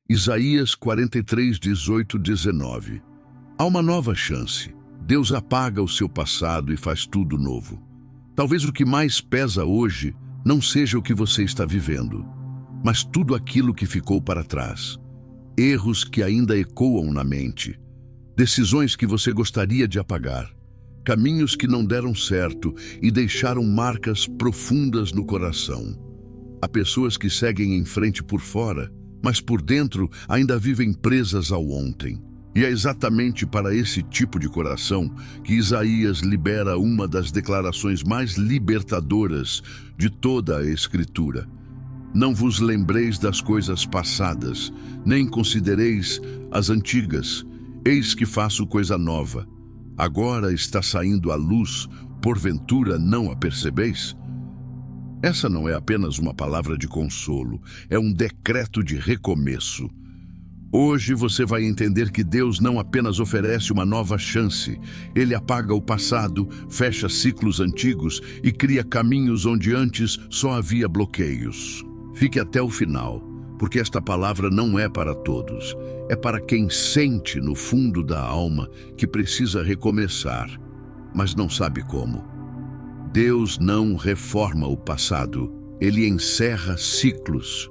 Isaías 43, 18, 19. Há uma nova chance. Deus apaga o seu passado e faz tudo novo. Talvez o que mais pesa hoje não seja o que você está vivendo, mas tudo aquilo que ficou para trás. Erros que ainda ecoam na mente, decisões que você gostaria de apagar, caminhos que não deram certo e deixaram marcas profundas no coração. Há pessoas que seguem em frente por fora, mas por dentro ainda vivem presas ao ontem. E é exatamente para esse tipo de coração que Isaías libera uma das declarações mais libertadoras de toda a Escritura. Não vos lembreis das coisas passadas, nem considereis as antigas. Eis que faço coisa nova. Agora está saindo a luz, porventura não a percebeis? Essa não é apenas uma palavra de consolo, é um decreto de recomeço. Hoje você vai entender que Deus não apenas oferece uma nova chance, Ele apaga o passado, fecha ciclos antigos e cria caminhos onde antes só havia bloqueios. Fique até o final, porque esta palavra não é para todos, é para quem sente no fundo da alma que precisa recomeçar, mas não sabe como. Deus não reforma o passado, Ele encerra ciclos.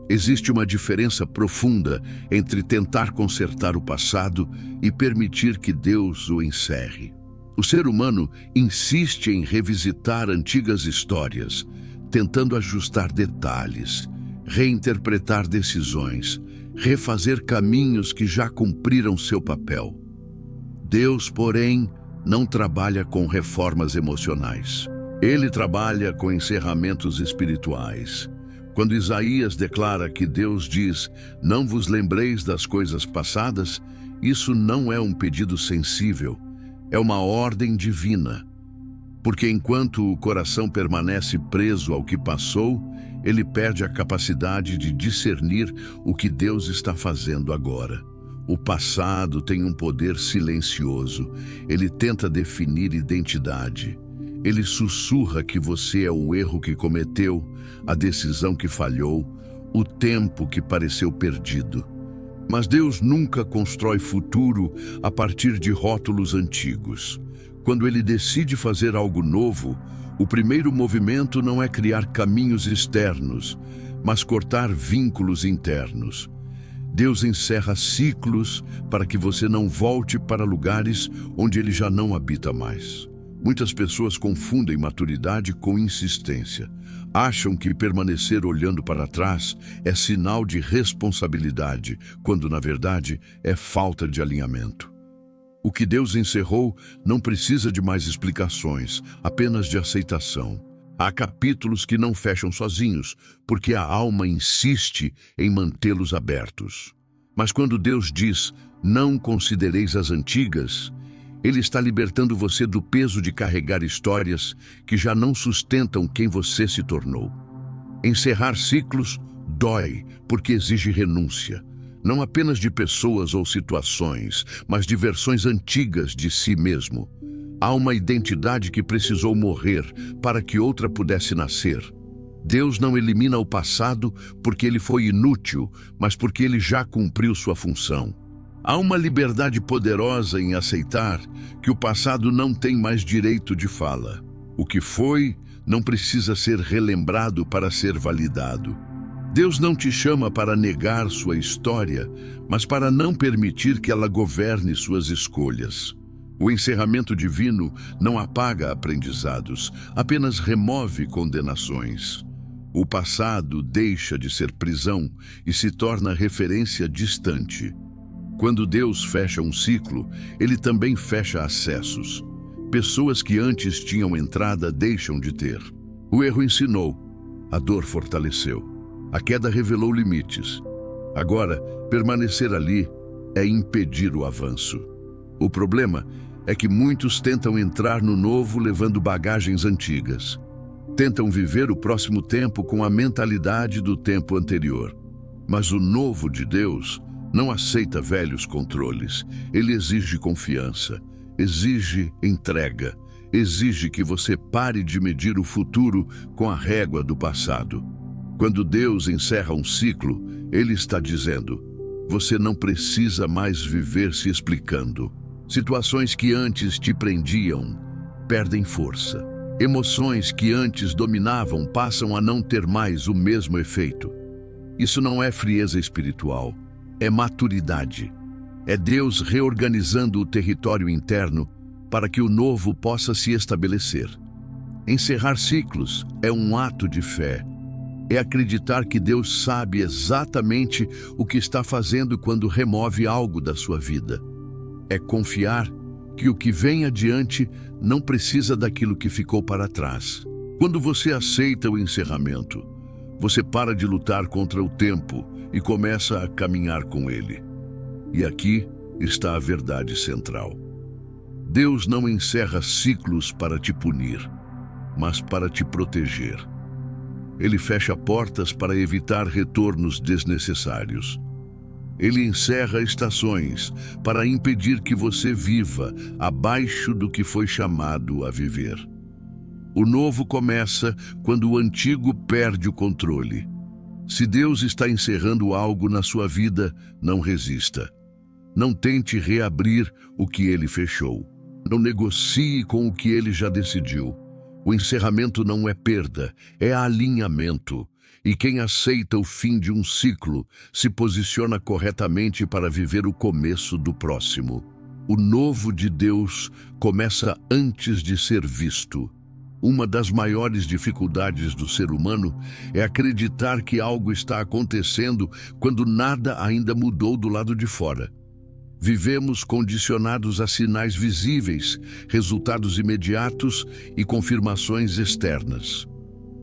Existe uma diferença profunda entre tentar consertar o passado e permitir que Deus o encerre. O ser humano insiste em revisitar antigas histórias, tentando ajustar detalhes, reinterpretar decisões, refazer caminhos que já cumpriram seu papel. Deus, porém, não trabalha com reformas emocionais. Ele trabalha com encerramentos espirituais. Quando Isaías declara que Deus diz, não vos lembreis das coisas passadas, isso não é um pedido sensível, é uma ordem divina. Porque enquanto o coração permanece preso ao que passou, ele perde a capacidade de discernir o que Deus está fazendo agora. O passado tem um poder silencioso, ele tenta definir identidade. Ele sussurra que você é o erro que cometeu, a decisão que falhou, o tempo que pareceu perdido. Mas Deus nunca constrói futuro a partir de rótulos antigos. Quando Ele decide fazer algo novo, o primeiro movimento não é criar caminhos externos, mas cortar vínculos internos. Deus encerra ciclos para que você não volte para lugares onde Ele já não habita mais. Muitas pessoas confundem maturidade com insistência. Acham que permanecer olhando para trás é sinal de responsabilidade, quando na verdade é falta de alinhamento. O que Deus encerrou não precisa de mais explicações, apenas de aceitação. Há capítulos que não fecham sozinhos, porque a alma insiste em mantê-los abertos. Mas quando Deus diz, não considereis as antigas, Ele está libertando você do peso de carregar histórias que já não sustentam quem você se tornou. Encerrar ciclos dói, porque exige renúncia. Não apenas de pessoas ou situações, mas de versões antigas de si mesmo. Há uma identidade que precisou morrer para que outra pudesse nascer. Deus não elimina o passado porque ele foi inútil, mas porque ele já cumpriu sua função. Há uma liberdade poderosa em aceitar que o passado não tem mais direito de fala. O que foi não precisa ser relembrado para ser validado. Deus não te chama para negar sua história, mas para não permitir que ela governe suas escolhas. O encerramento divino não apaga aprendizados, apenas remove condenações. O passado deixa de ser prisão e se torna referência distante. Quando Deus fecha um ciclo, Ele também fecha acessos. Pessoas que antes tinham entrada deixam de ter. O erro ensinou, a dor fortaleceu. A queda revelou limites. Agora, permanecer ali é impedir o avanço. O problema é que muitos tentam entrar no novo levando bagagens antigas. Tentam viver o próximo tempo com a mentalidade do tempo anterior. Mas o novo de Deus não aceita velhos controles. Ele exige confiança, exige entrega, exige que você pare de medir o futuro com a régua do passado. Quando Deus encerra um ciclo, Ele está dizendo: você não precisa mais viver se explicando. Situações que antes te prendiam perdem força. Emoções que antes dominavam passam a não ter mais o mesmo efeito. Isso não é frieza espiritual, é maturidade. É Deus reorganizando o território interno para que o novo possa se estabelecer. Encerrar ciclos é um ato de fé. É acreditar que Deus sabe exatamente o que está fazendo quando remove algo da sua vida. É confiar que o que vem adiante não precisa daquilo que ficou para trás. Quando você aceita o encerramento, você para de lutar contra o tempo e começa a caminhar com ele. E aqui está a verdade central. Deus não encerra ciclos para te punir, mas para te proteger. Ele fecha portas para evitar retornos desnecessários. Ele encerra estações para impedir que você viva abaixo do que foi chamado a viver. O novo começa quando o antigo perde o controle. Se Deus está encerrando algo na sua vida, não resista. Não tente reabrir o que Ele fechou. Não negocie com o que Ele já decidiu. O encerramento não é perda, é alinhamento. E quem aceita o fim de um ciclo se posiciona corretamente para viver o começo do próximo. O novo de Deus começa antes de ser visto. Uma das maiores dificuldades do ser humano é acreditar que algo está acontecendo quando nada ainda mudou do lado de fora. Vivemos condicionados a sinais visíveis, resultados imediatos e confirmações externas.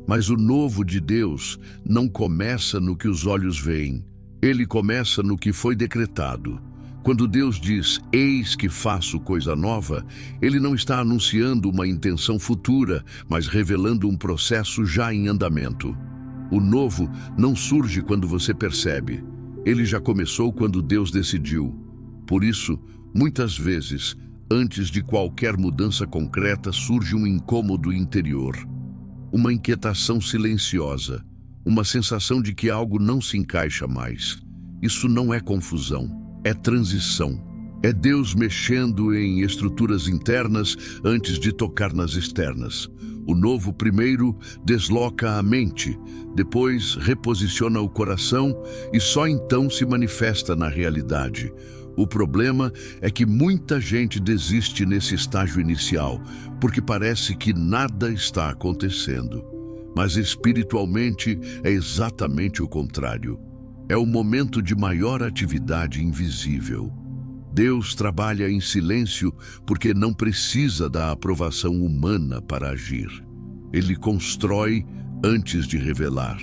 Mas o novo de Deus não começa no que os olhos veem. Ele começa no que foi decretado. Quando Deus diz, eis que faço coisa nova, Ele não está anunciando uma intenção futura, mas revelando um processo já em andamento. O novo não surge quando você percebe. Ele já começou quando Deus decidiu. Por isso, muitas vezes, antes de qualquer mudança concreta, surge um incômodo interior. Uma inquietação silenciosa, uma sensação de que algo não se encaixa mais. Isso não é confusão, é transição. É Deus mexendo em estruturas internas antes de tocar nas externas. O novo primeiro desloca a mente, depois reposiciona o coração e só então se manifesta na realidade. O problema é que muita gente desiste nesse estágio inicial, porque parece que nada está acontecendo. Mas espiritualmente é exatamente o contrário. É o momento de maior atividade invisível. Deus trabalha em silêncio porque não precisa da aprovação humana para agir. Ele constrói antes de revelar.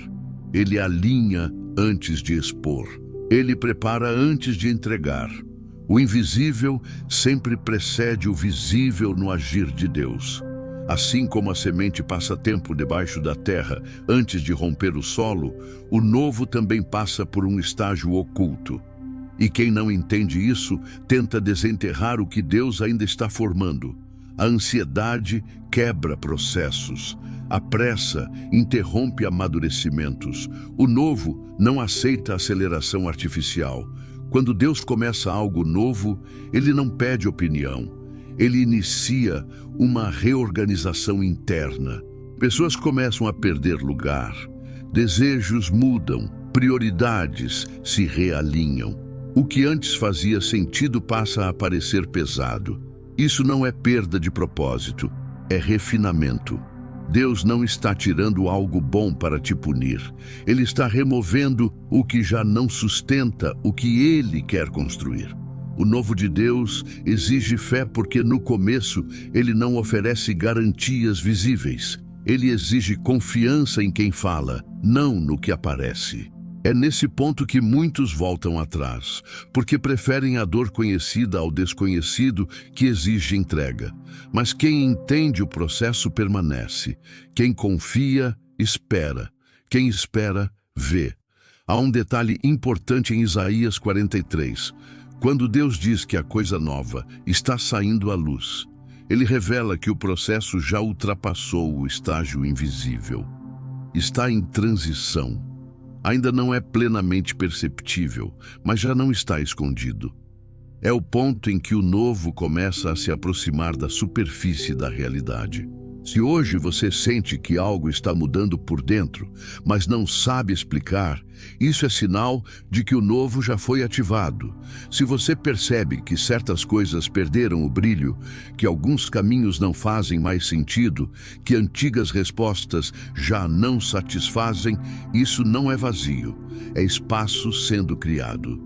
Ele alinha antes de expor. Ele prepara antes de entregar. O invisível sempre precede o visível no agir de Deus. Assim como a semente passa tempo debaixo da terra antes de romper o solo, o novo também passa por um estágio oculto. E quem não entende isso, tenta desenterrar o que Deus ainda está formando. A ansiedade quebra processos. A pressa interrompe amadurecimentos. O novo não aceita aceleração artificial. Quando Deus começa algo novo, Ele não pede opinião. Ele inicia uma reorganização interna. Pessoas começam a perder lugar. Desejos mudam. Prioridades se realinham. O que antes fazia sentido passa a parecer pesado. Isso não é perda de propósito, é refinamento. Deus não está tirando algo bom para te punir. Ele está removendo o que já não sustenta o que Ele quer construir. O novo de Deus exige fé porque no começo Ele não oferece garantias visíveis. Ele exige confiança em quem fala, não no que aparece. É nesse ponto que muitos voltam atrás, porque preferem a dor conhecida ao desconhecido que exige entrega. Mas quem entende o processo permanece. Quem confia, espera. Quem espera, vê. Há um detalhe importante em Isaías 43. Quando Deus diz que a coisa nova está saindo à luz, Ele revela que o processo já ultrapassou o estágio invisível. Está em transição. Ainda não é plenamente perceptível, mas já não está escondido. É o ponto em que o novo começa a se aproximar da superfície da realidade. Se hoje você sente que algo está mudando por dentro, mas não sabe explicar, isso é sinal de que o novo já foi ativado. Se você percebe que certas coisas perderam o brilho, que alguns caminhos não fazem mais sentido, que antigas respostas já não satisfazem, isso não é vazio, é espaço sendo criado.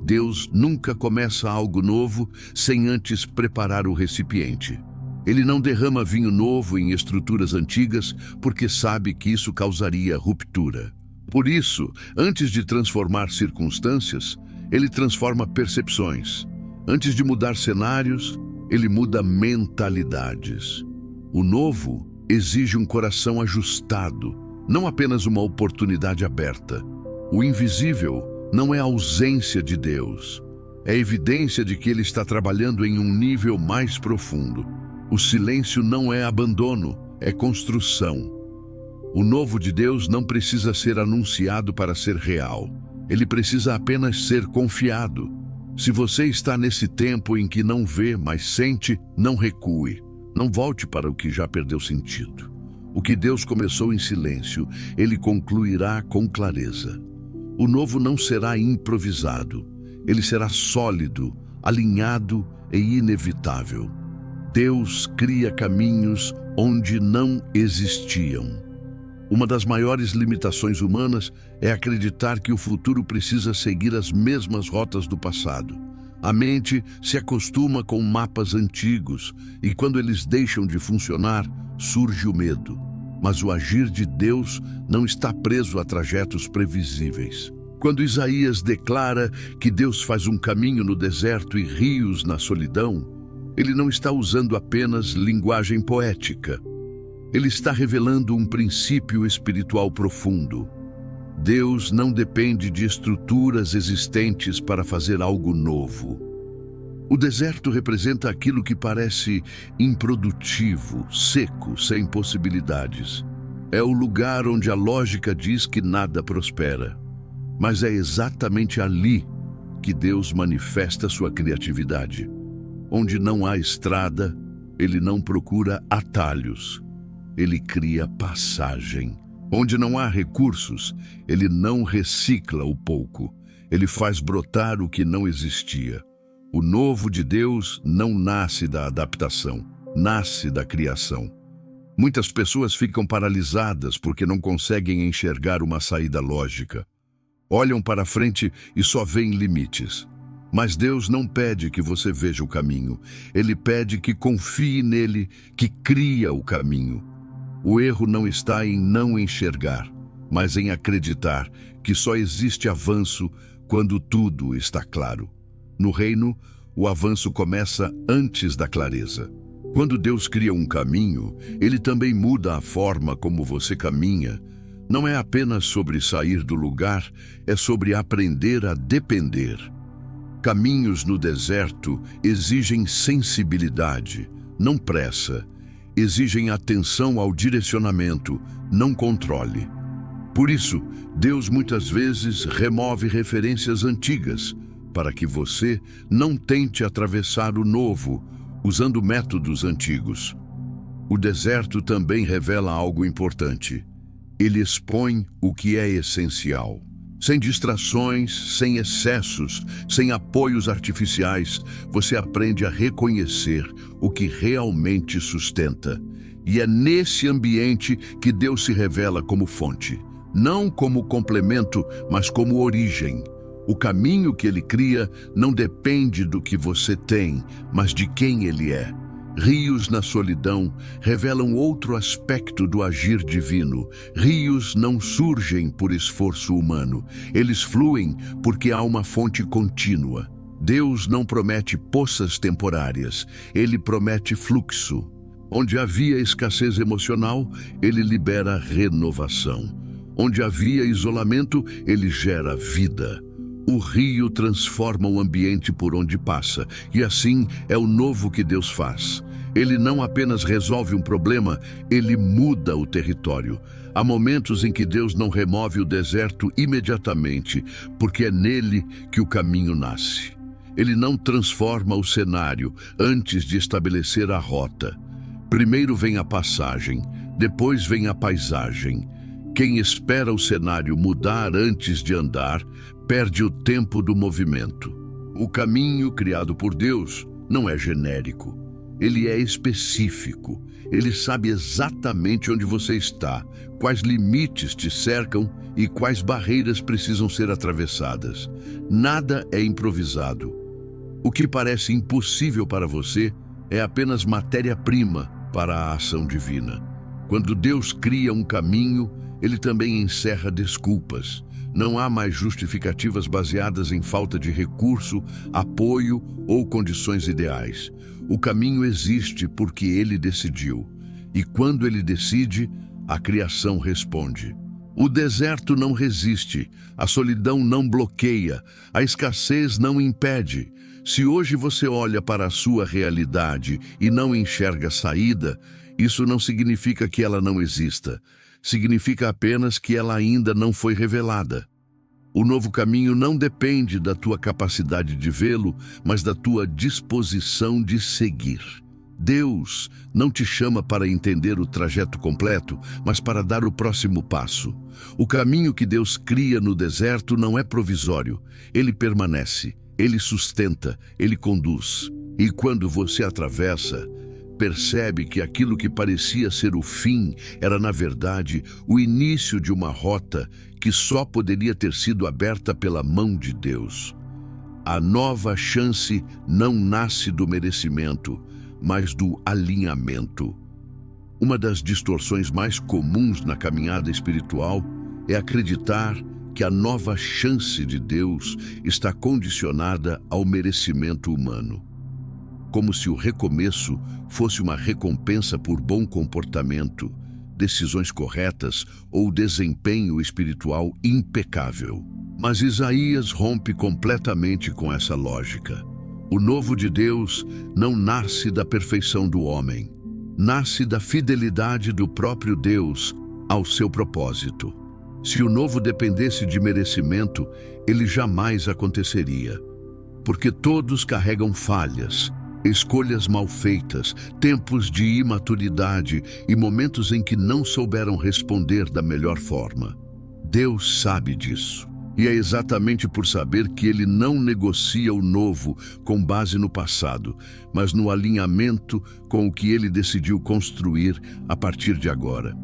Deus nunca começa algo novo sem antes preparar o recipiente. Ele não derrama vinho novo em estruturas antigas porque sabe que isso causaria ruptura. Por isso, antes de transformar circunstâncias, ele transforma percepções. Antes de mudar cenários, ele muda mentalidades. O novo exige um coração ajustado, não apenas uma oportunidade aberta. O invisível não é a ausência de Deus, é evidência de que ele está trabalhando em um nível mais profundo. O silêncio não é abandono, é construção. O novo de Deus não precisa ser anunciado para ser real. Ele precisa apenas ser confiado. Se você está nesse tempo em que não vê, mas sente, não recue. Não volte para o que já perdeu sentido. O que Deus começou em silêncio, ele concluirá com clareza. O novo não será improvisado. Ele será sólido, alinhado e inevitável. Deus cria caminhos onde não existiam. Uma das maiores limitações humanas é acreditar que o futuro precisa seguir as mesmas rotas do passado. A mente se acostuma com mapas antigos e quando eles deixam de funcionar, surge o medo. Mas o agir de Deus não está preso a trajetos previsíveis. Quando Isaías declara que Deus faz um caminho no deserto e rios na solidão, ele não está usando apenas linguagem poética. Ele está revelando um princípio espiritual profundo. Deus não depende de estruturas existentes para fazer algo novo. O deserto representa aquilo que parece improdutivo, seco, sem possibilidades. É o lugar onde a lógica diz que nada prospera. Mas é exatamente ali que Deus manifesta sua criatividade. Onde não há estrada, ele não procura atalhos. Ele cria passagem. Onde não há recursos, ele não recicla o pouco. Ele faz brotar o que não existia. O novo de Deus não nasce da adaptação, nasce da criação. Muitas pessoas ficam paralisadas porque não conseguem enxergar uma saída lógica. Olham para frente e só veem limites. Mas Deus não pede que você veja o caminho. Ele pede que confie nele, que cria o caminho. O erro não está em não enxergar, mas em acreditar que só existe avanço quando tudo está claro. No reino, o avanço começa antes da clareza. Quando Deus cria um caminho, ele também muda a forma como você caminha. Não é apenas sobre sair do lugar, é sobre aprender a depender. Caminhos no deserto exigem sensibilidade, não pressa. Exigem atenção ao direcionamento, não controle. Por isso, Deus muitas vezes remove referências antigas, para que você não tente atravessar o novo, usando métodos antigos. O deserto também revela algo importante. Ele expõe o que é essencial. Sem distrações, sem excessos, sem apoios artificiais, você aprende a reconhecer o que realmente sustenta. E é nesse ambiente que Deus se revela como fonte, não como complemento, mas como origem. O caminho que Ele cria não depende do que você tem, mas de quem Ele é. Rios na solidão revelam outro aspecto do agir divino. Rios não surgem por esforço humano. Eles fluem porque há uma fonte contínua. Deus não promete poças temporárias. Ele promete fluxo. Onde havia escassez emocional, Ele libera renovação. Onde havia isolamento, Ele gera vida. O rio transforma o ambiente por onde passa, e assim é o novo que Deus faz. Ele não apenas resolve um problema, ele muda o território. Há momentos em que Deus não remove o deserto imediatamente, porque é nele que o caminho nasce. Ele não transforma o cenário antes de estabelecer a rota. Primeiro vem a passagem, depois vem a paisagem. Quem espera o cenário mudar antes de andar, perde o tempo do movimento. O caminho criado por Deus não é genérico. Ele é específico. Ele sabe exatamente onde você está, quais limites te cercam e quais barreiras precisam ser atravessadas. Nada é improvisado. O que parece impossível para você é apenas matéria-prima para a ação divina. Quando Deus cria um caminho, ele também encerra desculpas. Não há mais justificativas baseadas em falta de recurso, apoio ou condições ideais. O caminho existe porque ele decidiu. E quando ele decide, a criação responde. O deserto não resiste, a solidão não bloqueia, a escassez não impede. Se hoje você olha para a sua realidade e não enxerga saída, isso não significa que ela não exista. Significa apenas que ela ainda não foi revelada. O novo caminho não depende da tua capacidade de vê-lo, mas da tua disposição de seguir. Deus não te chama para entender o trajeto completo, mas para dar o próximo passo. O caminho que Deus cria no deserto não é provisório. Ele permanece, ele sustenta, ele conduz. E quando você atravessa, percebe que aquilo que parecia ser o fim era, na verdade, o início de uma rota que só poderia ter sido aberta pela mão de Deus. A nova chance não nasce do merecimento, mas do alinhamento. Uma das distorções mais comuns na caminhada espiritual é acreditar que a nova chance de Deus está condicionada ao merecimento humano. Como se o recomeço fosse uma recompensa por bom comportamento, decisões corretas ou desempenho espiritual impecável. Mas Isaías rompe completamente com essa lógica. O novo de Deus não nasce da perfeição do homem, nasce da fidelidade do próprio Deus ao seu propósito. Se o novo dependesse de merecimento, ele jamais aconteceria, porque todos carregam falhas, escolhas mal feitas, tempos de imaturidade e momentos em que não souberam responder da melhor forma. Deus sabe disso. E é exatamente por saber que ele não negocia o novo com base no passado, mas no alinhamento com o que ele decidiu construir a partir de agora.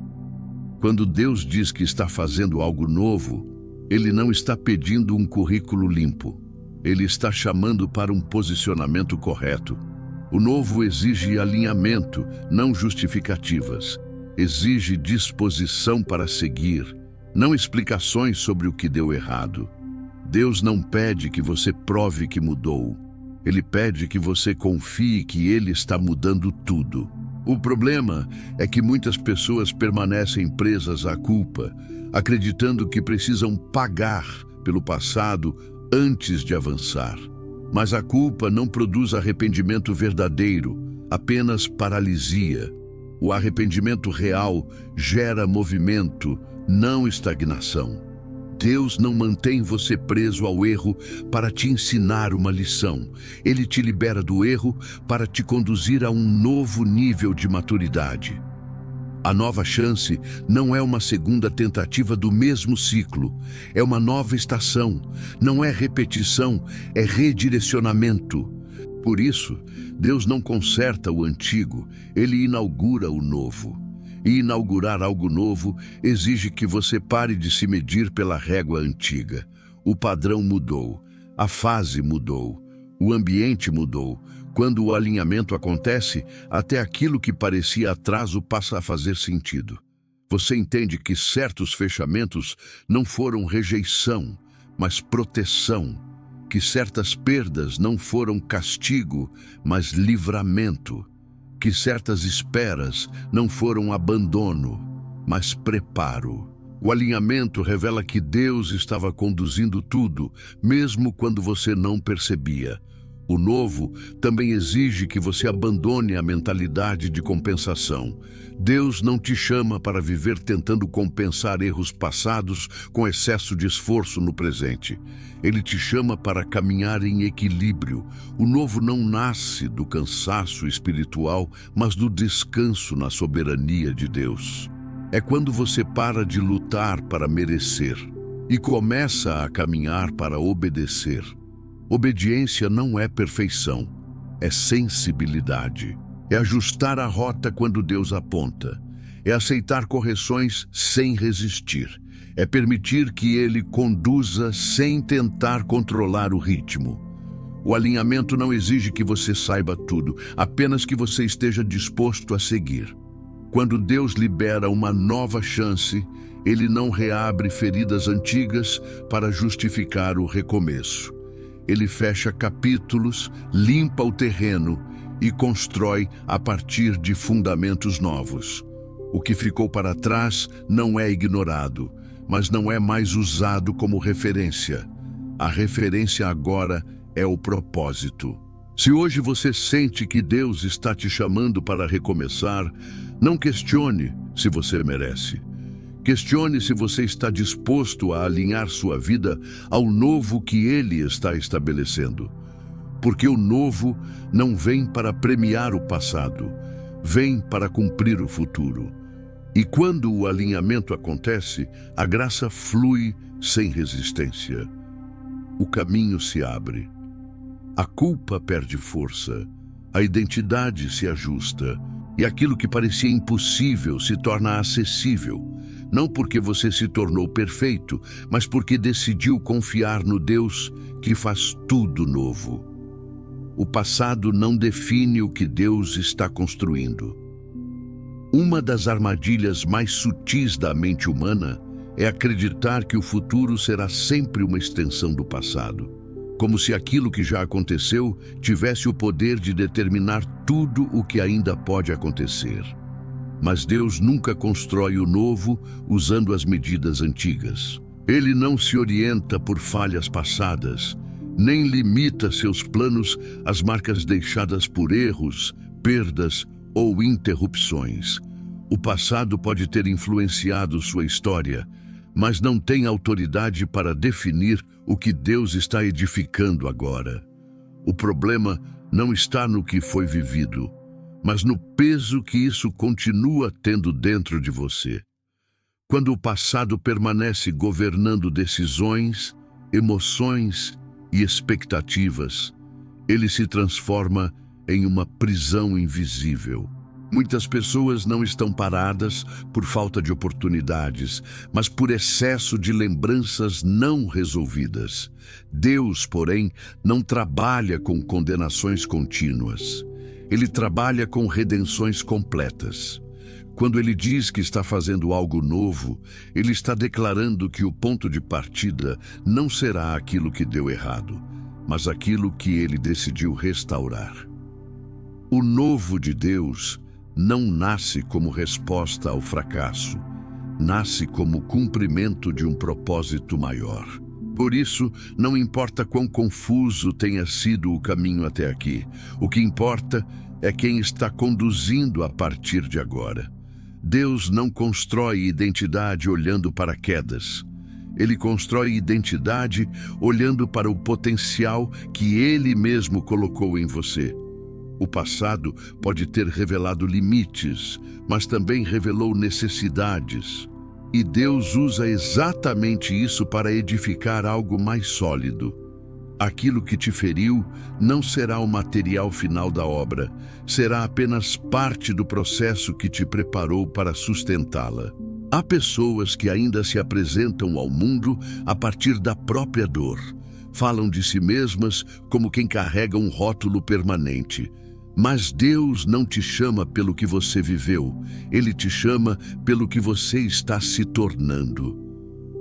Quando Deus diz que está fazendo algo novo, ele não está pedindo um currículo limpo. Ele está chamando para um posicionamento correto. O novo exige alinhamento, não justificativas. Exige disposição para seguir, não explicações sobre o que deu errado. Deus não pede que você prove que mudou. Ele pede que você confie que Ele está mudando tudo. O problema é que muitas pessoas permanecem presas à culpa, acreditando que precisam pagar pelo passado antes de avançar. Mas a culpa não produz arrependimento verdadeiro, apenas paralisia. O arrependimento real gera movimento, não estagnação. Deus não mantém você preso ao erro para te ensinar uma lição. Ele te libera do erro para te conduzir a um novo nível de maturidade. A nova chance não é uma segunda tentativa do mesmo ciclo. É uma nova estação. Não é repetição, é redirecionamento. Por isso, Deus não conserta o antigo, Ele inaugura o novo. E inaugurar algo novo exige que você pare de se medir pela régua antiga. O padrão mudou, a fase mudou, o ambiente mudou. Quando o alinhamento acontece, até aquilo que parecia atraso passa a fazer sentido. Você entende que certos fechamentos não foram rejeição, mas proteção. Que certas perdas não foram castigo, mas livramento. Que certas esperas não foram abandono, mas preparo. O alinhamento revela que Deus estava conduzindo tudo, mesmo quando você não percebia. O novo também exige que você abandone a mentalidade de compensação. Deus não te chama para viver tentando compensar erros passados com excesso de esforço no presente. Ele te chama para caminhar em equilíbrio. O novo não nasce do cansaço espiritual, mas do descanso na soberania de Deus. É quando você para de lutar para merecer e começa a caminhar para obedecer. Obediência não é perfeição, é sensibilidade. É ajustar a rota quando Deus aponta. É aceitar correções sem resistir. É permitir que Ele conduza sem tentar controlar o ritmo. O alinhamento não exige que você saiba tudo, apenas que você esteja disposto a seguir. Quando Deus libera uma nova chance, Ele não reabre feridas antigas para justificar o recomeço. Ele fecha capítulos, limpa o terreno e constrói a partir de fundamentos novos. O que ficou para trás não é ignorado, mas não é mais usado como referência. A referência agora é o propósito. Se hoje você sente que Deus está te chamando para recomeçar, não questione se você merece. Questione se você está disposto a alinhar sua vida ao novo que Ele está estabelecendo. Porque o novo não vem para premiar o passado, vem para cumprir o futuro. E quando o alinhamento acontece, a graça flui sem resistência. O caminho se abre. A culpa perde força, a identidade se ajusta, e aquilo que parecia impossível se torna acessível. Não porque você se tornou perfeito, mas porque decidiu confiar no Deus que faz tudo novo. O passado não define o que Deus está construindo. Uma das armadilhas mais sutis da mente humana é acreditar que o futuro será sempre uma extensão do passado, como se aquilo que já aconteceu tivesse o poder de determinar tudo o que ainda pode acontecer. Mas Deus nunca constrói o novo usando as medidas antigas. Ele não se orienta por falhas passadas, nem limita seus planos às marcas deixadas por erros, perdas ou interrupções. O passado pode ter influenciado sua história, mas não tem autoridade para definir o que Deus está edificando agora. O problema não está no que foi vivido, mas no peso que isso continua tendo dentro de você. Quando o passado permanece governando decisões, emoções e expectativas, ele se transforma em uma prisão invisível. Muitas pessoas não estão paradas por falta de oportunidades, mas por excesso de lembranças não resolvidas. Deus, porém, não trabalha com condenações contínuas. Ele trabalha com redenções completas. Quando ele diz que está fazendo algo novo, ele está declarando que o ponto de partida não será aquilo que deu errado, mas aquilo que ele decidiu restaurar. O novo de Deus não nasce como resposta ao fracasso, nasce como cumprimento de um propósito maior. Por isso, não importa quão confuso tenha sido o caminho até aqui, o que importa é quem está conduzindo a partir de agora. Deus não constrói identidade olhando para quedas. Ele constrói identidade olhando para o potencial que Ele mesmo colocou em você. O passado pode ter revelado limites, mas também revelou necessidades. E Deus usa exatamente isso para edificar algo mais sólido. Aquilo que te feriu não será o material final da obra, será apenas parte do processo que te preparou para sustentá-la. Há pessoas que ainda se apresentam ao mundo a partir da própria dor. Falam de si mesmas como quem carrega um rótulo permanente. Mas Deus não te chama pelo que você viveu, Ele te chama pelo que você está se tornando.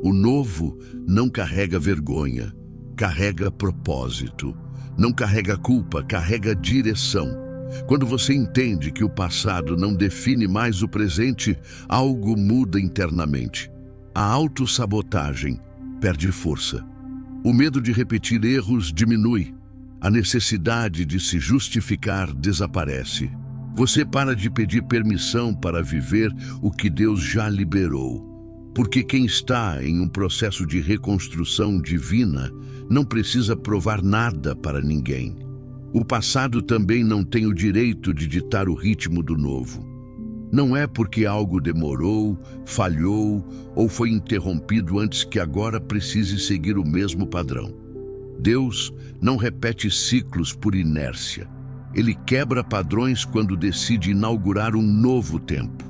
O novo não carrega vergonha, carrega propósito. Não carrega culpa, carrega direção. Quando você entende que o passado não define mais o presente, algo muda internamente. A autossabotagem perde força. O medo de repetir erros diminui. A necessidade de se justificar desaparece. Você para de pedir permissão para viver o que Deus já liberou. Porque quem está em um processo de reconstrução divina não precisa provar nada para ninguém. O passado também não tem o direito de ditar o ritmo do novo. Não é porque algo demorou, falhou ou foi interrompido antes que agora precise seguir o mesmo padrão. Deus não repete ciclos por inércia. Ele quebra padrões quando decide inaugurar um novo tempo.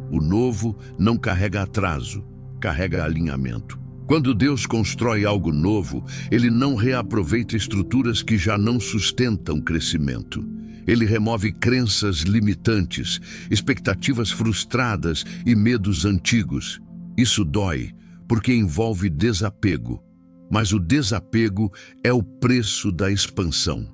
O novo não carrega atraso, carrega alinhamento. Quando Deus constrói algo novo, Ele não reaproveita estruturas que já não sustentam crescimento. Ele remove crenças limitantes, expectativas frustradas e medos antigos. Isso dói, porque envolve desapego. Mas o desapego é o preço da expansão.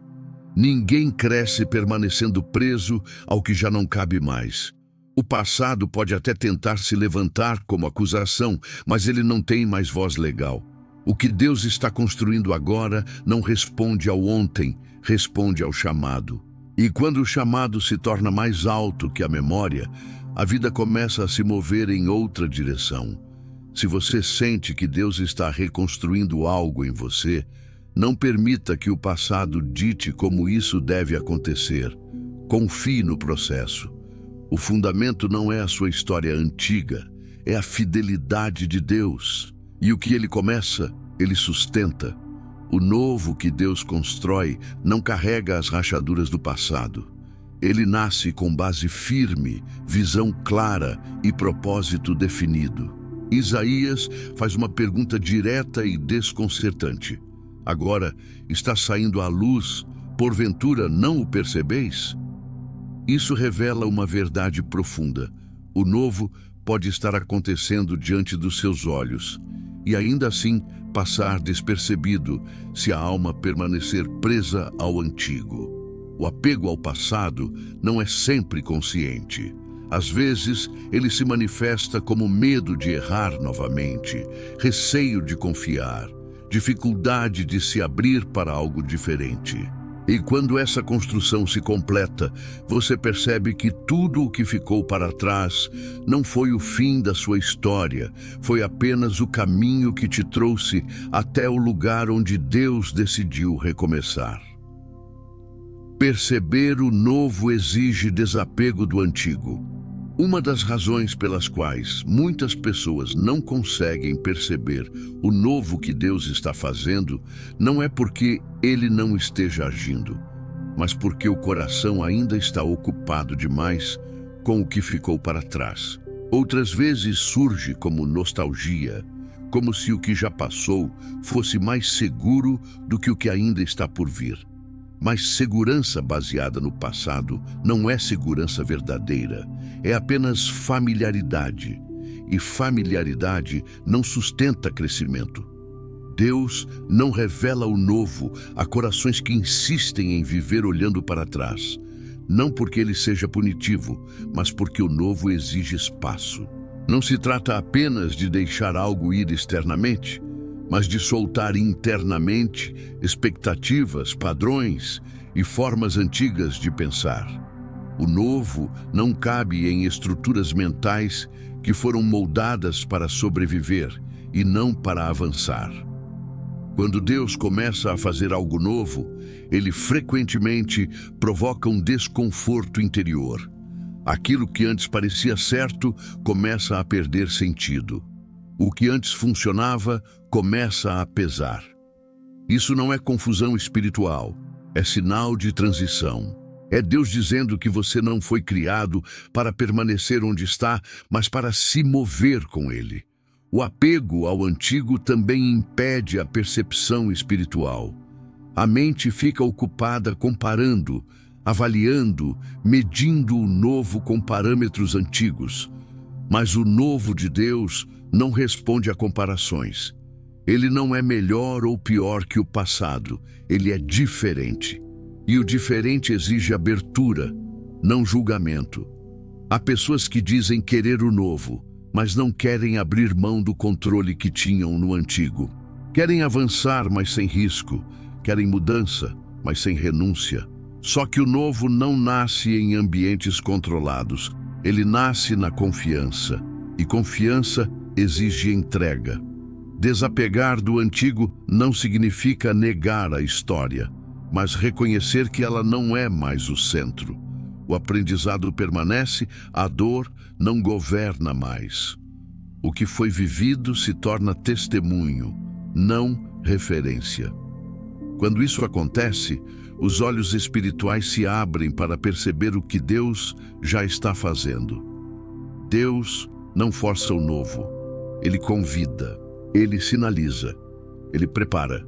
Ninguém cresce permanecendo preso ao que já não cabe mais. O passado pode até tentar se levantar como acusação, mas ele não tem mais voz legal. O que Deus está construindo agora não responde ao ontem, responde ao chamado. E quando o chamado se torna mais alto que a memória, a vida começa a se mover em outra direção. Se você sente que Deus está reconstruindo algo em você, não permita que o passado dite como isso deve acontecer. Confie no processo. O fundamento não é a sua história antiga, é a fidelidade de Deus. E o que Ele começa, Ele sustenta. O novo que Deus constrói não carrega as rachaduras do passado. Ele nasce com base firme, visão clara e propósito definido. Isaías faz uma pergunta direta e desconcertante. Agora está saindo à luz, porventura não o percebeis? Isso revela uma verdade profunda. O novo pode estar acontecendo diante dos seus olhos, e ainda assim passar despercebido se a alma permanecer presa ao antigo. O apego ao passado não é sempre consciente. Às vezes, ele se manifesta como medo de errar novamente, receio de confiar, dificuldade de se abrir para algo diferente. E quando essa construção se completa, você percebe que tudo o que ficou para trás não foi o fim da sua história, foi apenas o caminho que te trouxe até o lugar onde Deus decidiu recomeçar. Perceber o novo exige desapego do antigo. Uma das razões pelas quais muitas pessoas não conseguem perceber o novo que Deus está fazendo não é porque Ele não esteja agindo, mas porque o coração ainda está ocupado demais com o que ficou para trás. Outras vezes surge como nostalgia, como se o que já passou fosse mais seguro do que o que ainda está por vir. Mas segurança baseada no passado não é segurança verdadeira, é apenas familiaridade. E familiaridade não sustenta crescimento. Deus não revela o novo a corações que insistem em viver olhando para trás. Não porque ele seja punitivo, mas porque o novo exige espaço. Não se trata apenas de deixar algo ir externamente, mas de soltar internamente expectativas, padrões e formas antigas de pensar. O novo não cabe em estruturas mentais que foram moldadas para sobreviver e não para avançar. Quando Deus começa a fazer algo novo, Ele frequentemente provoca um desconforto interior. Aquilo que antes parecia certo começa a perder sentido. O que antes funcionava começa a pesar. Isso não é confusão espiritual, é sinal de transição. É Deus dizendo que você não foi criado para permanecer onde está, mas para se mover com Ele. O apego ao antigo também impede a percepção espiritual. A mente fica ocupada comparando, avaliando, medindo o novo com parâmetros antigos. Mas o novo de Deus não responde a comparações. Ele não é melhor ou pior que o passado, ele é diferente. E o diferente exige abertura, não julgamento. Há pessoas que dizem querer o novo, mas não querem abrir mão do controle que tinham no antigo. Querem avançar, mas sem risco. Querem mudança, mas sem renúncia. Só que o novo não nasce em ambientes controlados. Ele nasce na confiança. E confiança exige entrega. Desapegar do antigo não significa negar a história, mas reconhecer que ela não é mais o centro. O aprendizado permanece, a dor não governa mais. O que foi vivido se torna testemunho, não referência. Quando isso acontece, os olhos espirituais se abrem para perceber o que Deus já está fazendo. Deus não força o novo, Ele convida, Ele sinaliza, Ele prepara.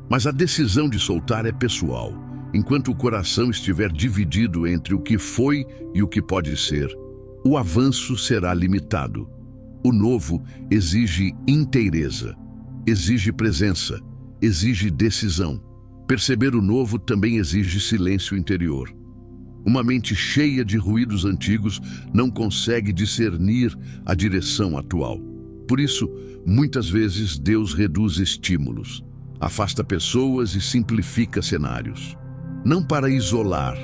Mas a decisão de soltar é pessoal. Enquanto o coração estiver dividido entre o que foi e o que pode ser, o avanço será limitado. O novo exige inteireza, exige presença, exige decisão. Perceber o novo também exige silêncio interior. Uma mente cheia de ruídos antigos não consegue discernir a direção atual. Por isso, muitas vezes Deus reduz estímulos, afasta pessoas e simplifica cenários. Não para isolar,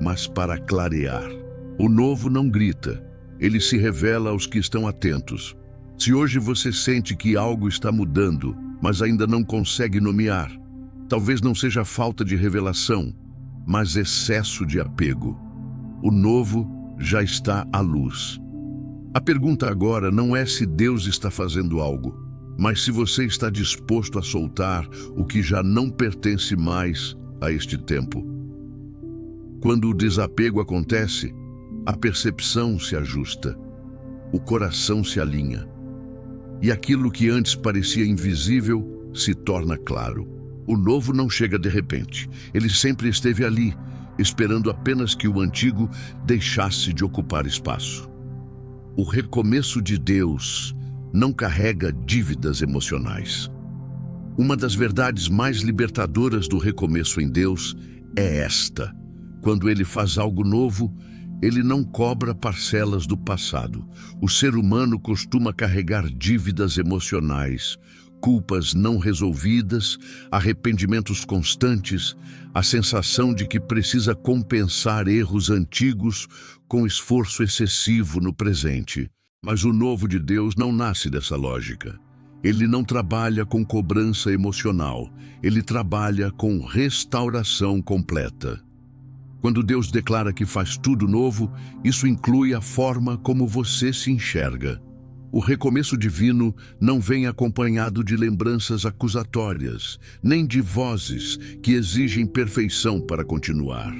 mas para clarear. O novo não grita, ele se revela aos que estão atentos. Se hoje você sente que algo está mudando, mas ainda não consegue nomear, talvez não seja falta de revelação, mas excesso de apego. O novo já está à luz. A pergunta agora não é se Deus está fazendo algo, mas se você está disposto a soltar o que já não pertence mais a este tempo. Quando o desapego acontece, a percepção se ajusta, o coração se alinha, e aquilo que antes parecia invisível se torna claro. O novo não chega de repente, ele sempre esteve ali, esperando apenas que o antigo deixasse de ocupar espaço. O recomeço de Deus não carrega dívidas emocionais. Uma das verdades mais libertadoras do recomeço em Deus é esta: quando Ele faz algo novo, Ele não cobra parcelas do passado. O ser humano costuma carregar dívidas emocionais, culpas não resolvidas, arrependimentos constantes, a sensação de que precisa compensar erros antigos com esforço excessivo no presente. Mas o novo de Deus não nasce dessa lógica. Ele não trabalha com cobrança emocional, ele trabalha com restauração completa. Quando Deus declara que faz tudo novo, isso inclui a forma como você se enxerga. O recomeço divino não vem acompanhado de lembranças acusatórias, nem de vozes que exigem perfeição para continuar.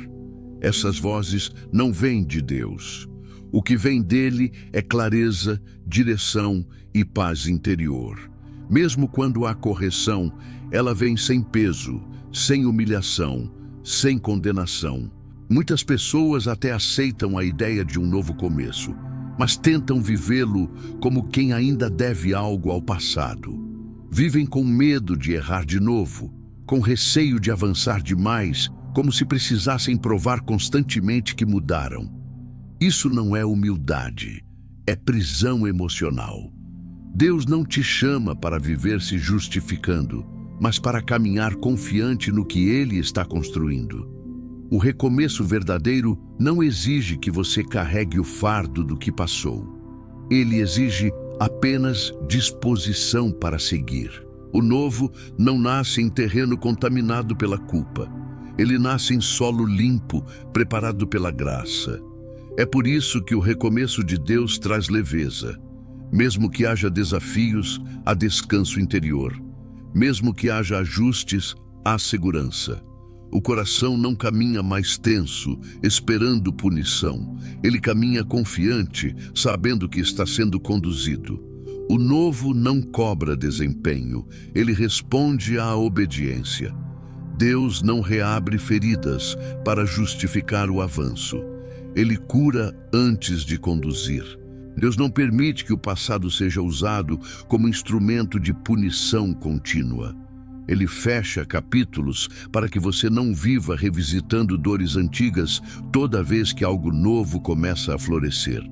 Essas vozes não vêm de Deus. O que vem dele é clareza, direção e paz interior. Mesmo quando há correção, ela vem sem peso, sem humilhação, sem condenação. Muitas pessoas até aceitam a ideia de um novo começo, mas tentam vivê-lo como quem ainda deve algo ao passado. Vivem com medo de errar de novo, com receio de avançar demais, como se precisassem provar constantemente que mudaram. Isso não é humildade, é prisão emocional. Deus não te chama para viver se justificando, mas para caminhar confiante no que Ele está construindo. O recomeço verdadeiro não exige que você carregue o fardo do que passou. Ele exige apenas disposição para seguir. O novo não nasce em terreno contaminado pela culpa. Ele nasce em solo limpo, preparado pela graça. É por isso que o recomeço de Deus traz leveza. Mesmo que haja desafios, há descanso interior. Mesmo que haja ajustes, há segurança. O coração não caminha mais tenso, esperando punição. Ele caminha confiante, sabendo que está sendo conduzido. O novo não cobra desempenho, ele responde à obediência. Deus não reabre feridas para justificar o avanço. Ele cura antes de conduzir. Deus não permite que o passado seja usado como instrumento de punição contínua. Ele fecha capítulos para que você não viva revisitando dores antigas toda vez que algo novo começa a florescer.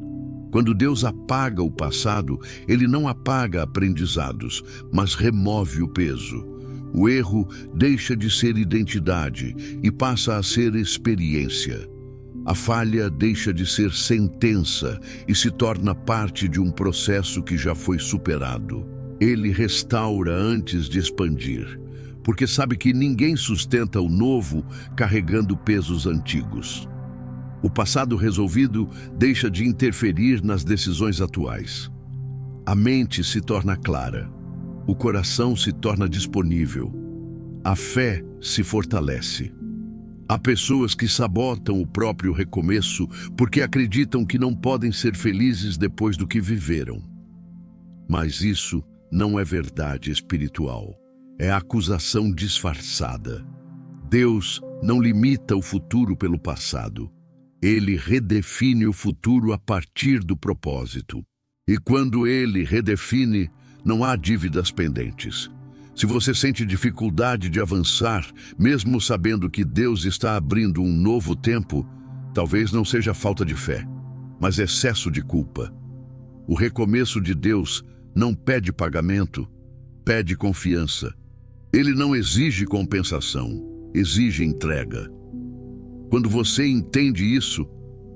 Quando Deus apaga o passado, Ele não apaga aprendizados, mas remove o peso. O erro deixa de ser identidade e passa a ser experiência. A falha deixa de ser sentença e se torna parte de um processo que já foi superado. Ele restaura antes de expandir, porque sabe que ninguém sustenta o novo carregando pesos antigos. O passado resolvido deixa de interferir nas decisões atuais. A mente se torna clara, o coração se torna disponível, a fé se fortalece. Há pessoas que sabotam o próprio recomeço porque acreditam que não podem ser felizes depois do que viveram. Mas isso não é verdade espiritual, é acusação disfarçada. Deus não limita o futuro pelo passado. Ele redefine o futuro a partir do propósito. E quando ele redefine, não há dívidas pendentes. Se você sente dificuldade de avançar, mesmo sabendo que Deus está abrindo um novo tempo, talvez não seja falta de fé, mas excesso de culpa. O recomeço de Deus não pede pagamento, pede confiança. Ele não exige compensação, exige entrega. Quando você entende isso,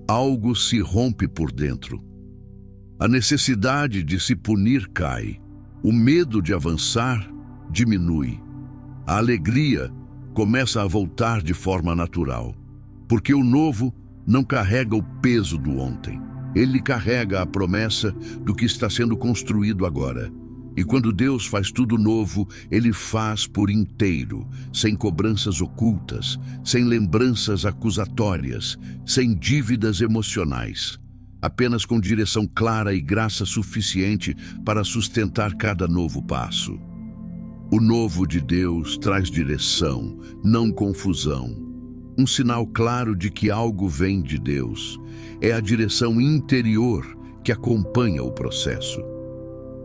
algo se rompe por dentro. A necessidade de se punir cai. O medo de avançar diminui. A alegria começa a voltar de forma natural, porque o novo não carrega o peso do ontem. Ele carrega a promessa do que está sendo construído agora. E quando Deus faz tudo novo, Ele faz por inteiro, sem cobranças ocultas, sem lembranças acusatórias, sem dívidas emocionais, apenas com direção clara e graça suficiente para sustentar cada novo passo. O novo de Deus traz direção, não confusão. Um sinal claro de que algo vem de Deus é a direção interior que acompanha o processo.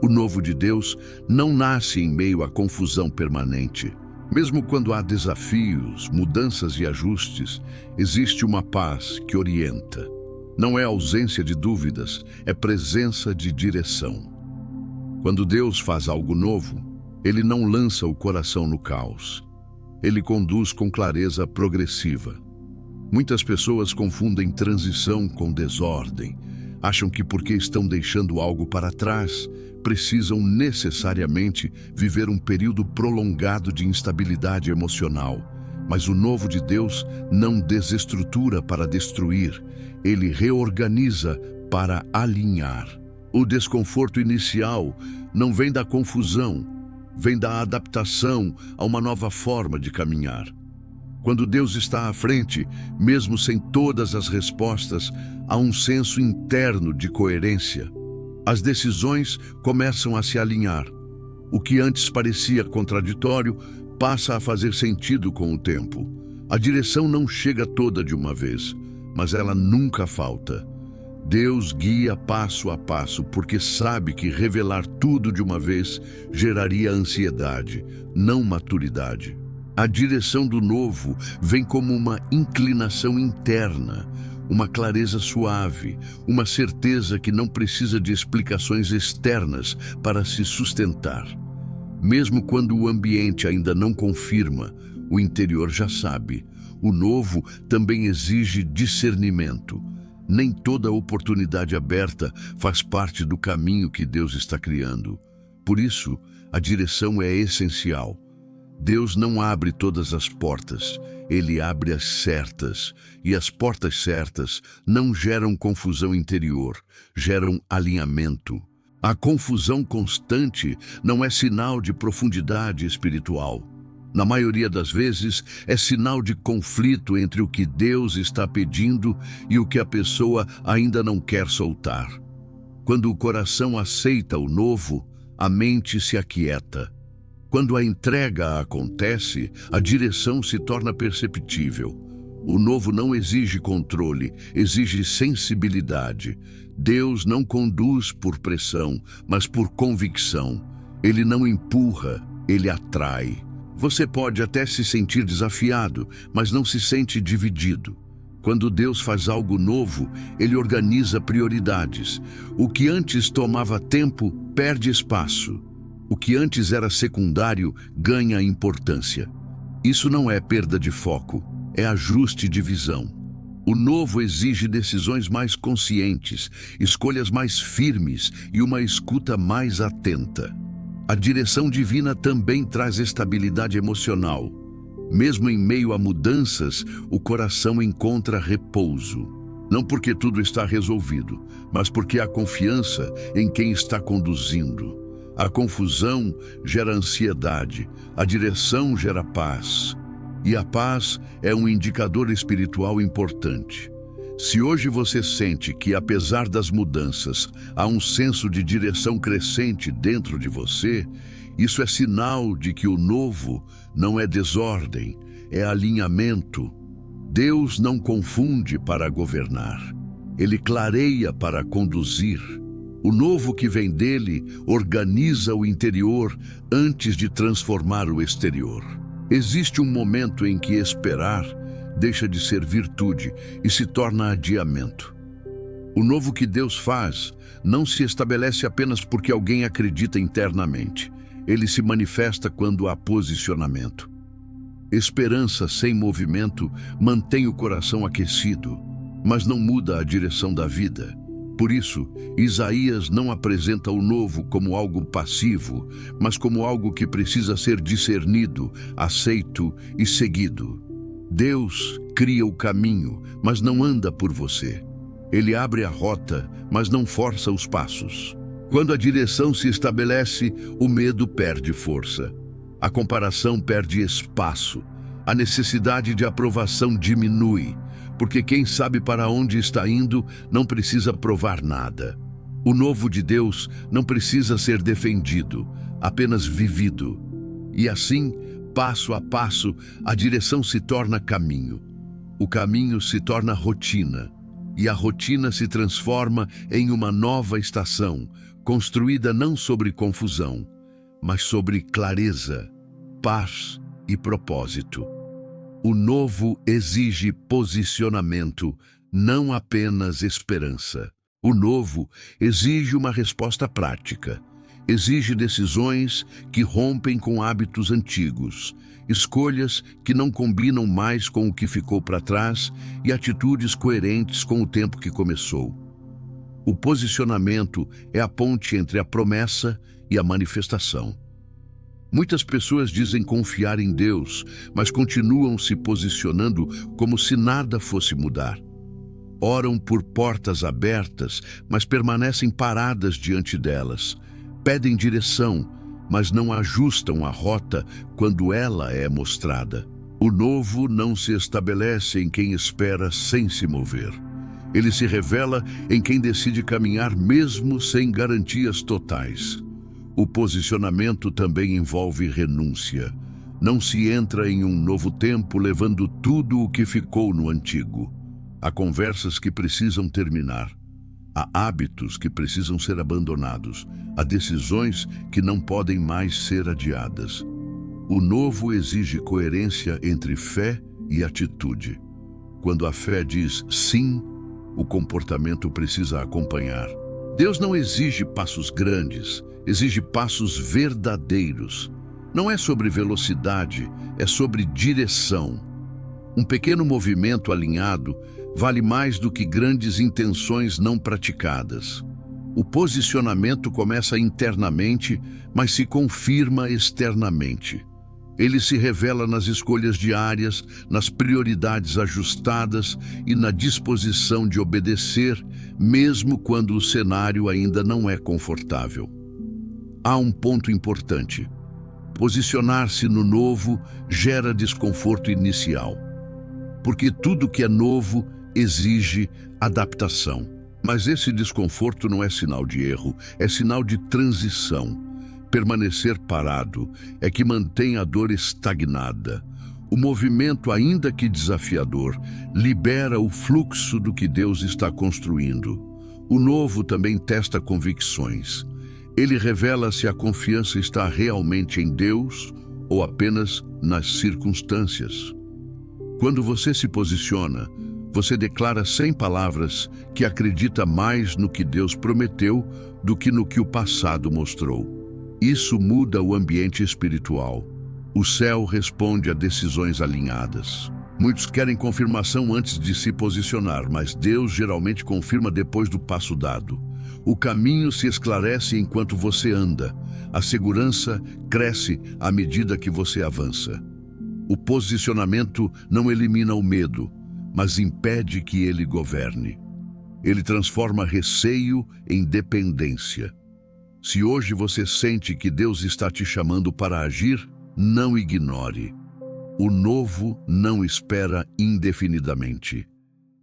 O novo de Deus não nasce em meio à confusão permanente. Mesmo quando há desafios, mudanças e ajustes, existe uma paz que orienta. Não é ausência de dúvidas, é presença de direção. Quando Deus faz algo novo, Ele não lança o coração no caos. Ele conduz com clareza progressiva. Muitas pessoas confundem transição com desordem. Acham que porque estão deixando algo para trás, precisam necessariamente viver um período prolongado de instabilidade emocional. Mas o novo de Deus não desestrutura para destruir, ele reorganiza para alinhar. O desconforto inicial não vem da confusão, vem da adaptação a uma nova forma de caminhar. Quando Deus está à frente, mesmo sem todas as respostas, há um senso interno de coerência. As decisões começam a se alinhar. O que antes parecia contraditório passa a fazer sentido com o tempo. A direção não chega toda de uma vez, mas ela nunca falta. Deus guia passo a passo porque sabe que revelar tudo de uma vez geraria ansiedade, não maturidade. A direção do novo vem como uma inclinação interna, uma clareza suave, uma certeza que não precisa de explicações externas para se sustentar. Mesmo quando o ambiente ainda não confirma, o interior já sabe. O novo também exige discernimento. Nem toda oportunidade aberta faz parte do caminho que Deus está criando. Por isso, a direção é essencial. Deus não abre todas as portas, Ele abre as certas, e as portas certas não geram confusão interior, geram alinhamento. A confusão constante não é sinal de profundidade espiritual. Na maioria das vezes, é sinal de conflito entre o que Deus está pedindo e o que a pessoa ainda não quer soltar. Quando o coração aceita o novo, a mente se aquieta. Quando a entrega acontece, a direção se torna perceptível. O novo não exige controle, exige sensibilidade. Deus não conduz por pressão, mas por convicção. Ele não empurra, ele atrai. Você pode até se sentir desafiado, mas não se sente dividido. Quando Deus faz algo novo, Ele organiza prioridades. O que antes tomava tempo, perde espaço. O que antes era secundário ganha importância. Isso não é perda de foco, é ajuste de visão. O novo exige decisões mais conscientes, escolhas mais firmes e uma escuta mais atenta. A direção divina também traz estabilidade emocional. Mesmo em meio a mudanças, o coração encontra repouso. Não porque tudo está resolvido, mas porque há confiança em quem está conduzindo. A confusão gera ansiedade, a direção gera paz. E a paz é um indicador espiritual importante. Se hoje você sente que, apesar das mudanças, há um senso de direção crescente dentro de você, isso é sinal de que o novo não é desordem, é alinhamento. Deus não confunde para governar, Ele clareia para conduzir. O novo que vem dele organiza o interior antes de transformar o exterior. Existe um momento em que esperar deixa de ser virtude e se torna adiamento. O novo que Deus faz não se estabelece apenas porque alguém acredita internamente. Ele se manifesta quando há posicionamento. Esperança sem movimento mantém o coração aquecido, mas não muda a direção da vida. Por isso, Isaías não apresenta o novo como algo passivo, mas como algo que precisa ser discernido, aceito e seguido. Deus cria o caminho, mas não anda por você. Ele abre a rota, mas não força os passos. Quando a direção se estabelece, o medo perde força. A comparação perde espaço. A necessidade de aprovação diminui, porque quem sabe para onde está indo não precisa provar nada. O novo de Deus não precisa ser defendido, apenas vivido. E assim, passo a passo, a direção se torna caminho. O caminho se torna rotina, e a rotina se transforma em uma nova estação, construída não sobre confusão, mas sobre clareza, paz e propósito. O novo exige posicionamento, não apenas esperança. O novo exige uma resposta prática. Exige decisões que rompem com hábitos antigos, escolhas que não combinam mais com o que ficou para trás e atitudes coerentes com o tempo que começou. O posicionamento é a ponte entre a promessa e a manifestação. Muitas pessoas dizem confiar em Deus, mas continuam se posicionando como se nada fosse mudar. Oram por portas abertas, mas permanecem paradas diante delas. Pedem direção, mas não ajustam a rota quando ela é mostrada. O novo não se estabelece em quem espera sem se mover. Ele se revela em quem decide caminhar mesmo sem garantias totais. O posicionamento também envolve renúncia. Não se entra em um novo tempo levando tudo o que ficou no antigo. Há conversas que precisam terminar. Há hábitos que precisam ser abandonados. Há decisões que não podem mais ser adiadas. O novo exige coerência entre fé e atitude. Quando a fé diz sim, o comportamento precisa acompanhar. Deus não exige passos grandes, exige passos verdadeiros. Não é sobre velocidade, é sobre direção. Um pequeno movimento alinhado vale mais do que grandes intenções não praticadas. O posicionamento começa internamente, mas se confirma externamente. Ele se revela nas escolhas diárias, nas prioridades ajustadas e na disposição de obedecer, mesmo quando o cenário ainda não é confortável. Há um ponto importante. Posicionar-se no novo gera desconforto inicial, porque tudo que é novo exige adaptação. Mas esse desconforto não é sinal de erro, é sinal de transição. Permanecer parado é que mantém a dor estagnada. O movimento, ainda que desafiador, libera o fluxo do que Deus está construindo. O novo também testa convicções. Ele revela se a confiança está realmente em Deus ou apenas nas circunstâncias. Quando você se posiciona, você declara sem palavras que acredita mais no que Deus prometeu do que no que o passado mostrou. Isso muda o ambiente espiritual. O céu responde a decisões alinhadas. Muitos querem confirmação antes de se posicionar, mas Deus geralmente confirma depois do passo dado. O caminho se esclarece enquanto você anda. A segurança cresce à medida que você avança. O posicionamento não elimina o medo, mas impede que ele governe. Ele transforma receio em dependência. Se hoje você sente que Deus está te chamando para agir, não ignore. O novo não espera indefinidamente.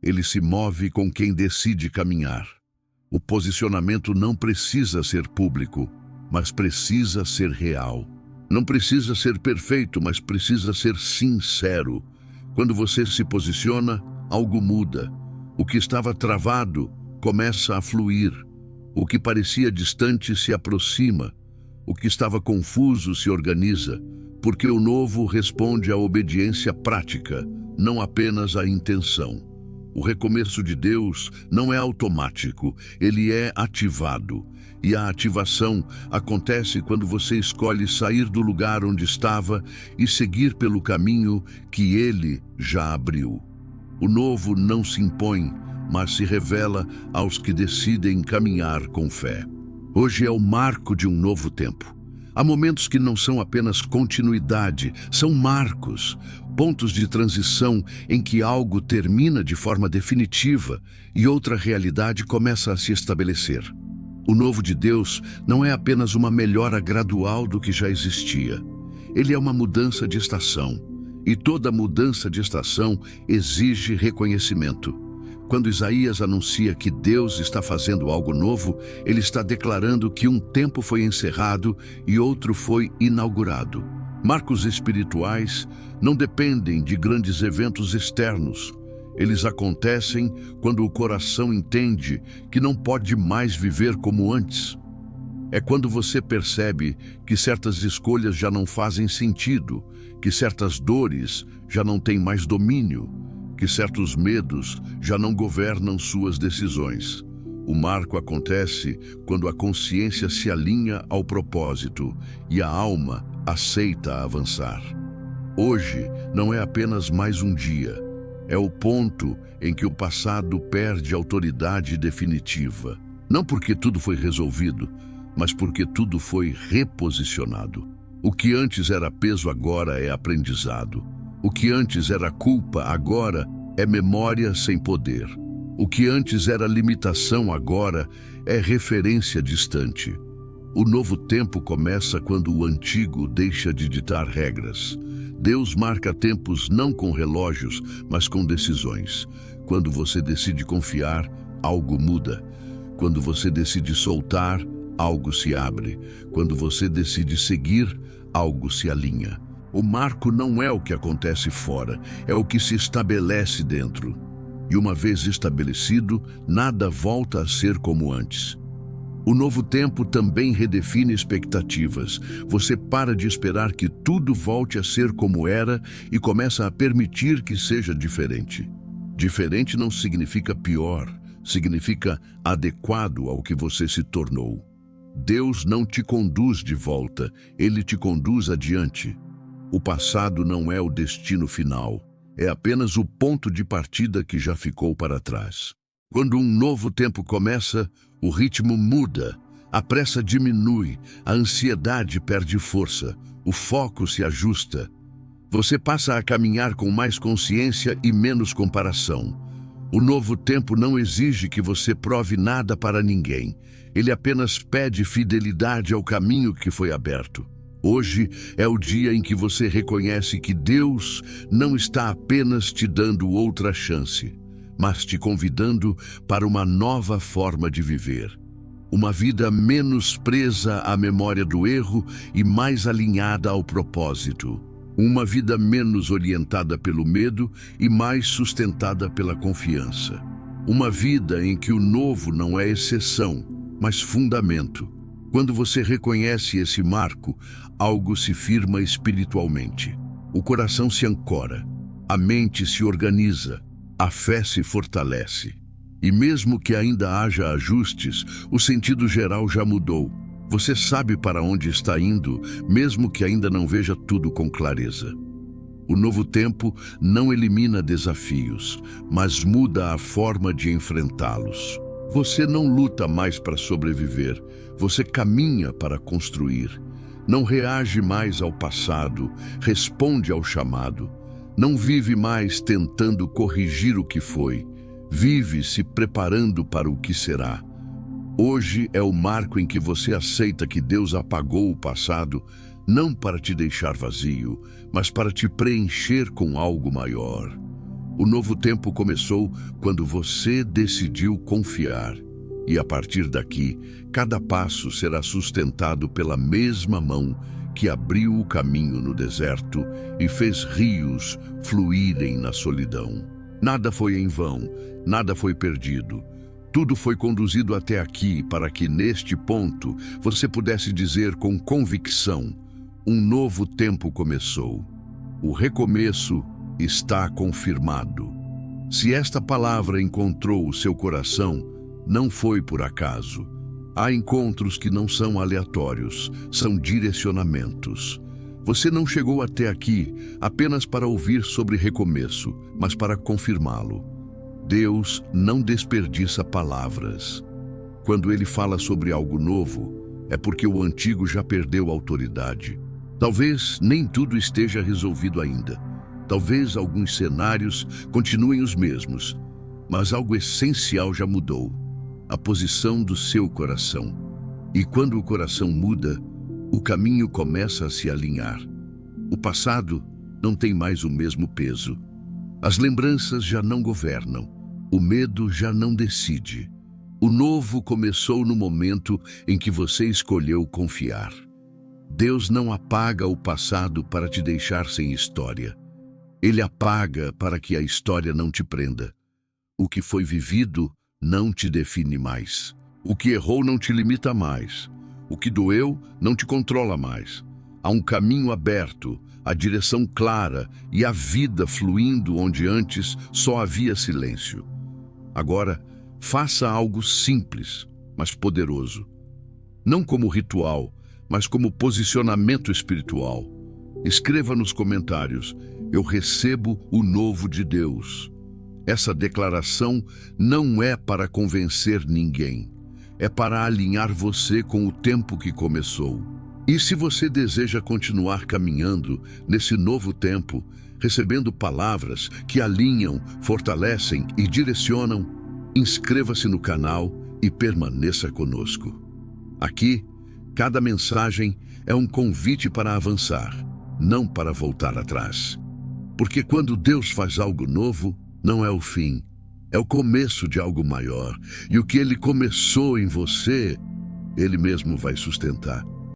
Ele se move com quem decide caminhar. O posicionamento não precisa ser público, mas precisa ser real. Não precisa ser perfeito, mas precisa ser sincero. Quando você se posiciona, algo muda. O que estava travado começa a fluir. O que parecia distante se aproxima. O que estava confuso se organiza, porque o novo responde à obediência prática, não apenas à intenção. O recomeço de Deus não é automático, ele é ativado. E a ativação acontece quando você escolhe sair do lugar onde estava e seguir pelo caminho que ele já abriu. O novo não se impõe, mas se revela aos que decidem caminhar com fé. Hoje é o marco de um novo tempo. Há momentos que não são apenas continuidade, são marcos, pontos de transição em que algo termina de forma definitiva e outra realidade começa a se estabelecer. O novo de Deus não é apenas uma melhora gradual do que já existia. Ele é uma mudança de estação, e toda mudança de estação exige reconhecimento. Quando Isaías anuncia que Deus está fazendo algo novo, ele está declarando que um tempo foi encerrado e outro foi inaugurado. Marcos espirituais não dependem de grandes eventos externos. Eles acontecem quando o coração entende que não pode mais viver como antes. É quando você percebe que certas escolhas já não fazem sentido, que certas dores já não têm mais domínio, que certos medos já não governam suas decisões. O marco acontece quando a consciência se alinha ao propósito e a alma aceita avançar. Hoje não é apenas mais um dia, é o ponto em que o passado perde autoridade definitiva. Não porque tudo foi resolvido, mas porque tudo foi reposicionado. O que antes era peso agora é aprendizado. O que antes era culpa, agora é memória sem poder. O que antes era limitação, agora é referência distante. O novo tempo começa quando o antigo deixa de ditar regras. Deus marca tempos não com relógios, mas com decisões. Quando você decide confiar, algo muda. Quando você decide soltar, algo se abre. Quando você decide seguir, algo se alinha. O marco não é o que acontece fora, é o que se estabelece dentro. E uma vez estabelecido, nada volta a ser como antes. O novo tempo também redefine expectativas. Você para de esperar que tudo volte a ser como era e começa a permitir que seja diferente. Diferente não significa pior, significa adequado ao que você se tornou. Deus não te conduz de volta, ele te conduz adiante. O passado não é o destino final, é apenas o ponto de partida que já ficou para trás. Quando um novo tempo começa, o ritmo muda, a pressa diminui, a ansiedade perde força, o foco se ajusta. Você passa a caminhar com mais consciência e menos comparação. O novo tempo não exige que você prove nada para ninguém, ele apenas pede fidelidade ao caminho que foi aberto. Hoje é o dia em que você reconhece que Deus não está apenas te dando outra chance, mas te convidando para uma nova forma de viver. Uma vida menos presa à memória do erro e mais alinhada ao propósito. Uma vida menos orientada pelo medo e mais sustentada pela confiança. Uma vida em que o novo não é exceção, mas fundamento. Quando você reconhece esse marco, algo se firma espiritualmente. O coração se ancora, a mente se organiza, a fé se fortalece. E mesmo que ainda haja ajustes, o sentido geral já mudou. Você sabe para onde está indo, mesmo que ainda não veja tudo com clareza. O novo tempo não elimina desafios, mas muda a forma de enfrentá-los. Você não luta mais para sobreviver, você caminha para construir. Não reage mais ao passado, responde ao chamado. Não vive mais tentando corrigir o que foi, vive se preparando para o que será. Hoje é o marco em que você aceita que Deus apagou o passado, não para te deixar vazio, mas para te preencher com algo maior. O novo tempo começou quando você decidiu confiar. E a partir daqui, cada passo será sustentado pela mesma mão que abriu o caminho no deserto e fez rios fluírem na solidão. Nada foi em vão, nada foi perdido. Tudo foi conduzido até aqui para que, neste ponto, você pudesse dizer com convicção: um novo tempo começou. O recomeço está confirmado. Se esta palavra encontrou o seu coração, não foi por acaso. Há encontros que não são aleatórios, são direcionamentos. Você não chegou até aqui apenas para ouvir sobre recomeço, mas para confirmá-lo. Deus não desperdiça palavras. Quando Ele fala sobre algo novo, é porque o antigo já perdeu autoridade. Talvez nem tudo esteja resolvido ainda. Talvez alguns cenários continuem os mesmos, mas algo essencial já mudou: a posição do seu coração. E quando o coração muda, o caminho começa a se alinhar. O passado não tem mais o mesmo peso. As lembranças já não governam. O medo já não decide. O novo começou no momento em que você escolheu confiar. Deus não apaga o passado para te deixar sem história. Ele apaga para que a história não te prenda. O que foi vivido não te define mais. O que errou não te limita mais. O que doeu não te controla mais. Há um caminho aberto, a direção clara e a vida fluindo onde antes só havia silêncio. Agora, faça algo simples, mas poderoso. Não como ritual, mas como posicionamento espiritual. Escreva nos comentários: eu recebo o novo de Deus. Essa declaração não é para convencer ninguém. É para alinhar você com o tempo que começou. E se você deseja continuar caminhando nesse novo tempo, recebendo palavras que alinham, fortalecem e direcionam, inscreva-se no canal e permaneça conosco. Aqui, cada mensagem é um convite para avançar, não para voltar atrás. Porque quando Deus faz algo novo, não é o fim, é o começo de algo maior. E o que Ele começou em você, Ele mesmo vai sustentar.